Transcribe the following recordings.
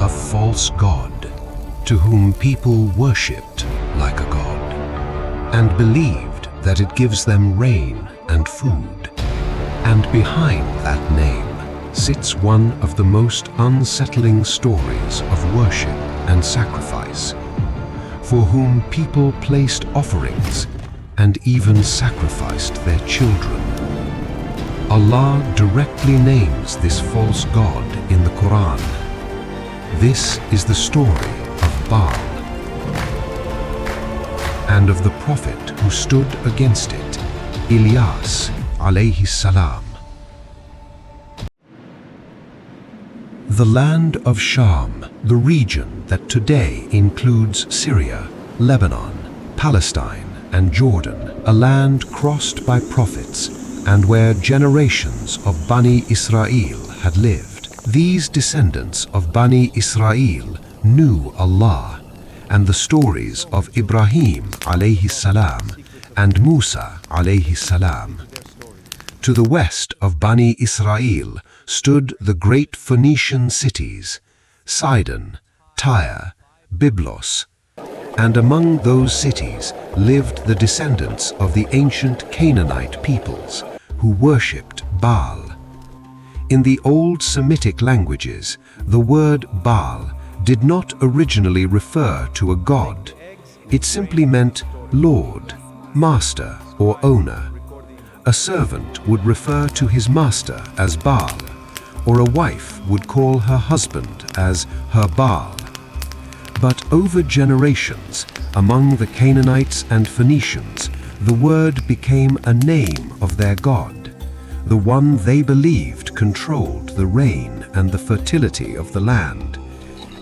a false god to whom people worshipped like a god and believed that it gives them rain and food. And behind that name sits one of the most unsettling stories of worship and sacrifice, for whom people placed offerings and even sacrificed their children. Allah directly names this false god in the Quran. This is the story of Baal and of the prophet who stood against it, Ilyas alayhi salam. The land of Sham, the region that today includes Syria, Lebanon, Palestine, and Jordan, a land crossed by prophets and where generations of Bani Israel had lived. These descendants of Bani Israel knew Allah and the stories of Ibrahim alayhi salam and Musa alayhi salam. To the west of Bani Israel stood the great Phoenician cities, Sidon, Tyre, Byblos, and among those cities lived the descendants of the ancient Canaanite peoples who worshipped Baal. In the old Semitic languages, the word Baal did not originally refer to a god. It simply meant lord, master, or owner. A servant would refer to his master as Baal, or a wife would call her husband as her Baal. But over generations, among the Canaanites and Phoenicians, the word became a name of their god, the one they believed controlled the rain and the fertility of the land.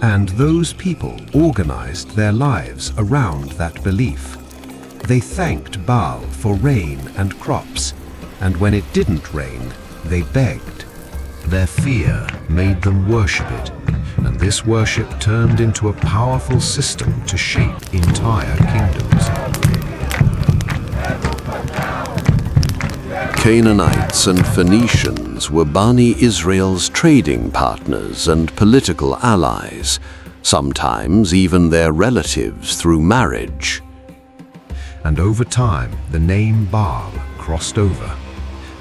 And those people organized their lives around that belief. They thanked Baal for rain and crops, and when it didn't rain, they begged. Their fear made them worship it, and this worship turned into a powerful system to shape entire kingdoms. Canaanites and Phoenicians were Bani Israel's trading partners and political allies, sometimes even their relatives through marriage. And over time, the name Baal crossed over.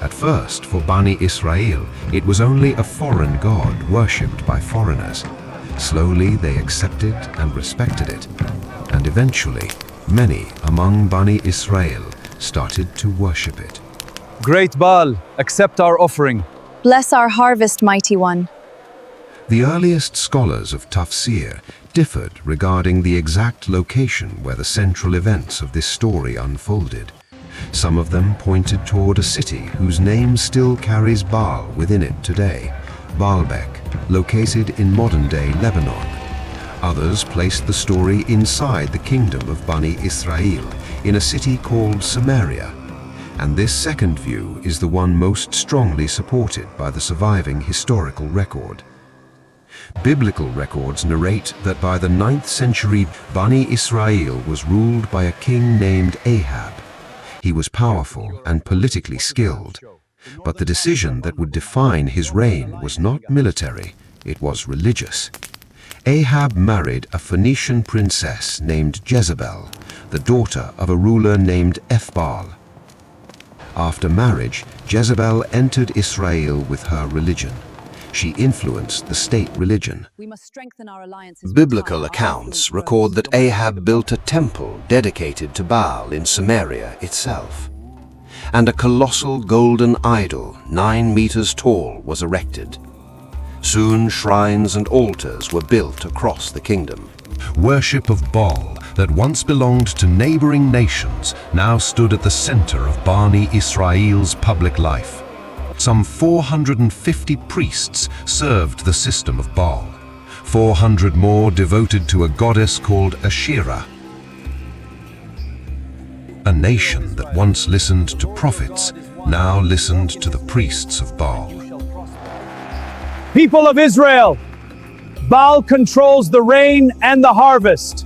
At first, for Bani Israel, it was only a foreign god worshipped by foreigners. Slowly, they accepted and respected it. And eventually, many among Bani Israel started to worship it. Great Baal, accept our offering. Bless our harvest, mighty one. The earliest scholars of Tafsir differed regarding the exact location where the central events of this story unfolded. Some of them pointed toward a city whose name still carries Baal within it today, Baalbek, located in modern-day Lebanon. Others placed the story inside the kingdom of Bani Israel, in a city called Samaria. And this second view is the one most strongly supported by the surviving historical record. Biblical records narrate that by the 9th century, Bani Israel was ruled by a king named Ahab. He was powerful and politically skilled, but the decision that would define his reign was not military, it was religious. Ahab married a Phoenician princess named Jezebel, the daughter of a ruler named Ethbaal. After marriage, Jezebel entered Israel with her religion. She influenced the state religion. We must strengthen our alliances. Biblical accounts record that Ahab built a temple dedicated to Baal in Samaria itself, and a colossal golden idol 9 meters tall was erected. Soon shrines and altars were built across the kingdom. Worship of Baal that once belonged to neighboring nations now stood at the center of Bani Israel's public life. Some 450 priests served the system of Baal. 400 more devoted to a goddess called Asherah. A nation that once listened to prophets now listened to the priests of Baal. People of Israel, Baal controls the rain and the harvest.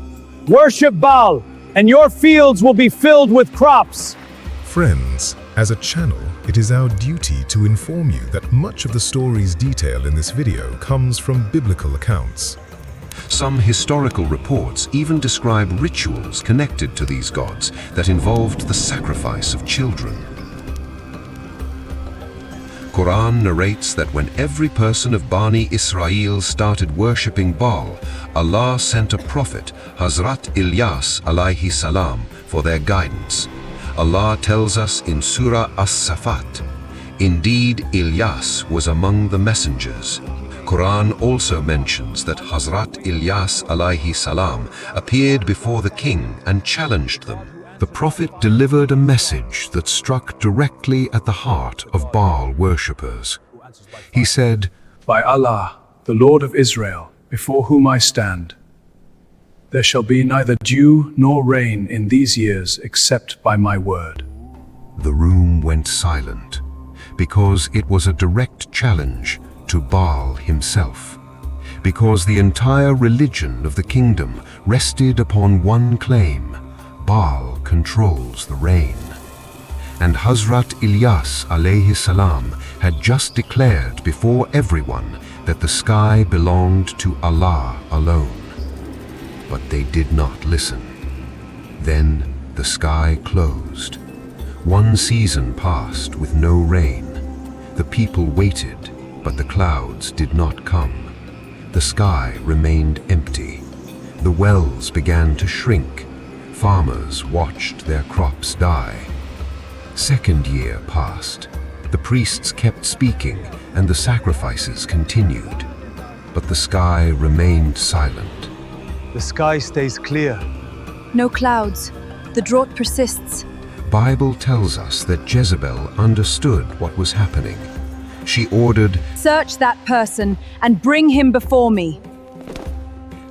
Worship Baal, and your fields will be filled with crops. Friends, as a channel, it is our duty to inform you that much of the story's detail in this video comes from biblical accounts. Some historical reports even describe rituals connected to these gods that involved the sacrifice of children. Quran narrates that when every person of Bani Israel started worshipping Baal, Allah sent a prophet, Hazrat Ilyas alayhi salam, for their guidance. Allah tells us in Surah As-Saffat, "Indeed, Ilyas was among the messengers." Quran also mentions that Hazrat Ilyas alayhi salam appeared before the king and challenged them. The prophet delivered a message that struck directly at the heart of Baal worshippers. He said, "By Allah, the Lord of Israel, before whom I stand, there shall be neither dew nor rain in these years except by my word." The room went silent because it was a direct challenge to Baal himself, because the entire religion of the kingdom rested upon one claim: Baal controls the rain. And Hazrat Ilyas alayhi salam had just declared before everyone that the sky belonged to Allah alone. But they did not listen. Then the sky closed. One season passed with no rain. The people waited, but the clouds did not come. The sky remained empty. The wells began to shrink. Farmers watched their crops die. Second year passed. The priests kept speaking and the sacrifices continued. But the sky remained silent. The sky stays clear. No clouds. The drought persists. Bible tells us that Jezebel understood what was happening. She ordered, Search that person and bring him before me.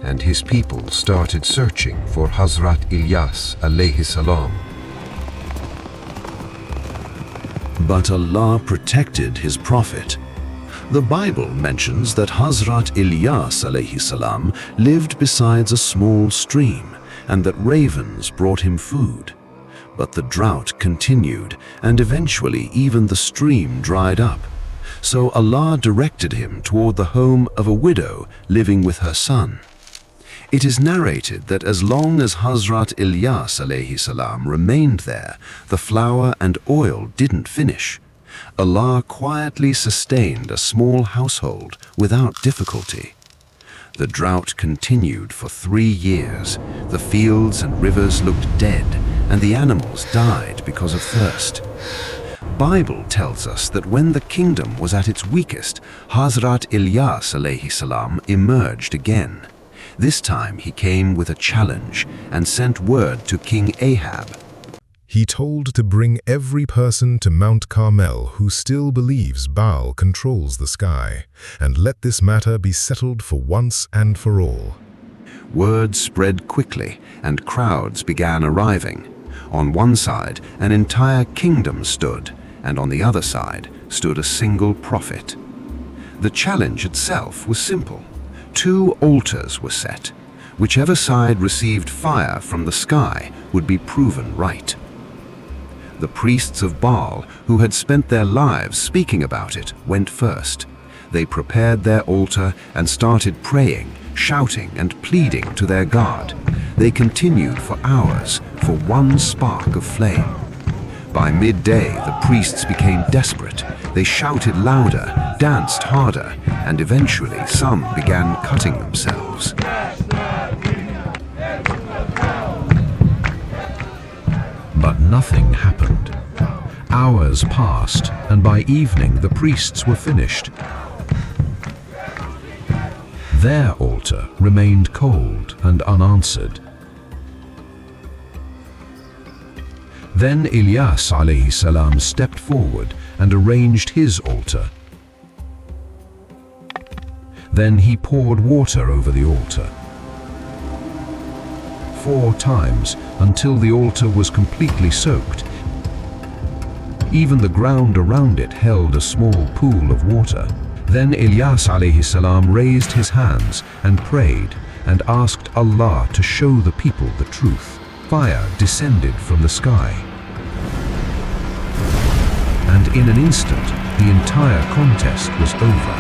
and his people started searching for Hazrat Ilyas alayhi salam. But Allah protected his prophet. The Bible mentions that Hazrat Ilyas alayhi salam lived beside a small stream and that ravens brought him food. But the drought continued and eventually even the stream dried up. So Allah directed him toward the home of a widow living with her son. It is narrated that as long as Hazrat Ilyas alayhi salam remained there, the flour and oil didn't finish. Allah quietly sustained a small household without difficulty. The drought continued for 3 years. The fields and rivers looked dead, and the animals died because of thirst. Bible tells us that when the kingdom was at its weakest, Hazrat Ilyas alayhi salam emerged again. This time he came with a challenge and sent word to King Ahab. He told to bring every person to Mount Carmel who still believes Baal controls the sky, and let this matter be settled for once and for all. Word spread quickly, and crowds began arriving. On one side, an entire kingdom stood, and on the other side stood a single prophet. The challenge itself was simple. 2 altars were set. Whichever side received fire from the sky would be proven right. The priests of Baal, who had spent their lives speaking about it, went first. They prepared their altar and started praying, shouting and pleading to their God. They continued for hours for one spark of flame. By midday, the priests became desperate. They shouted louder, danced harder, and eventually some began cutting themselves. But nothing happened. Hours passed, and by evening the priests were finished. Their altar remained cold and unanswered. Then Ilyas alayhi salam stepped forward and arranged his altar. Then he poured water over the altar 4 times until the altar was completely soaked. Even the ground around it held a small pool of water. Then Ilyas alayhi salam raised his hands and prayed and asked Allah to show the people the truth. Fire descended from the sky. And in an instant, the entire contest was over.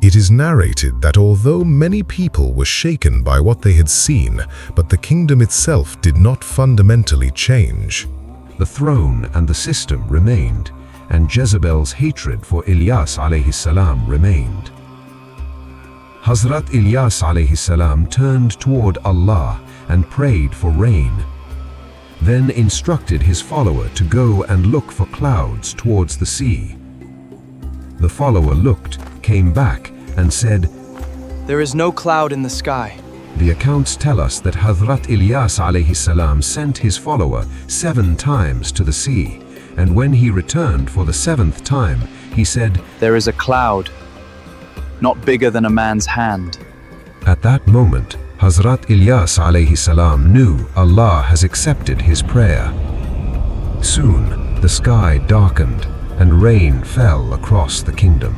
It is narrated that although many people were shaken by what they had seen, but the kingdom itself did not fundamentally change. The throne and the system remained, and Jezebel's hatred for Ilyas alayhi salam remained. Hazrat Ilyas alayhi salam turned toward Allah and prayed for rain, then instructed his follower to go and look for clouds towards the sea. The follower looked, came back, and said, "There is no cloud in the sky." The accounts tell us that Hazrat Ilyas alayhi salam sent his follower 7 times to the sea, and when he returned for the 7th time, he said, "There is a cloud, not bigger than a man's hand." At that moment, Hazrat Ilyas alayhi salam knew Allah has accepted his prayer. Soon, the sky darkened and rain fell across the kingdom.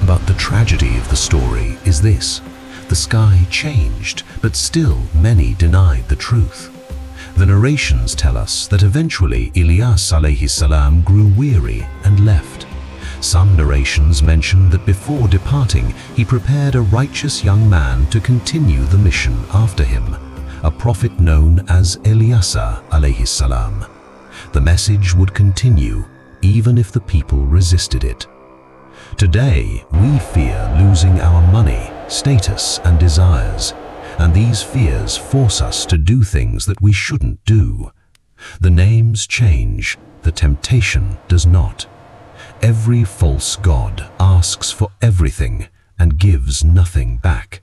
But the tragedy of the story is this: the sky changed, but still many denied the truth. The narrations tell us that eventually Ilyas alayhi salam grew weary and left. Some narrations mention that before departing, he prepared a righteous young man to continue the mission after him, a prophet known as Ilyas alayhi salam. The message would continue even if the people resisted it. Today, we fear losing our money, status, and desires, and these fears force us to do things that we shouldn't do. The names change, the temptation does not. Every false god asks for everything and gives nothing back.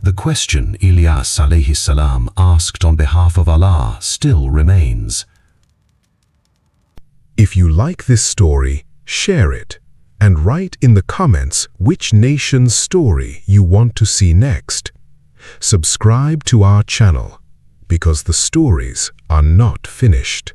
The question Ilyas alayhi salam asked on behalf of Allah still remains. If you like this story, share it, and write in the comments which nation's story you want to see next. Subscribe to our channel, because the stories are not finished.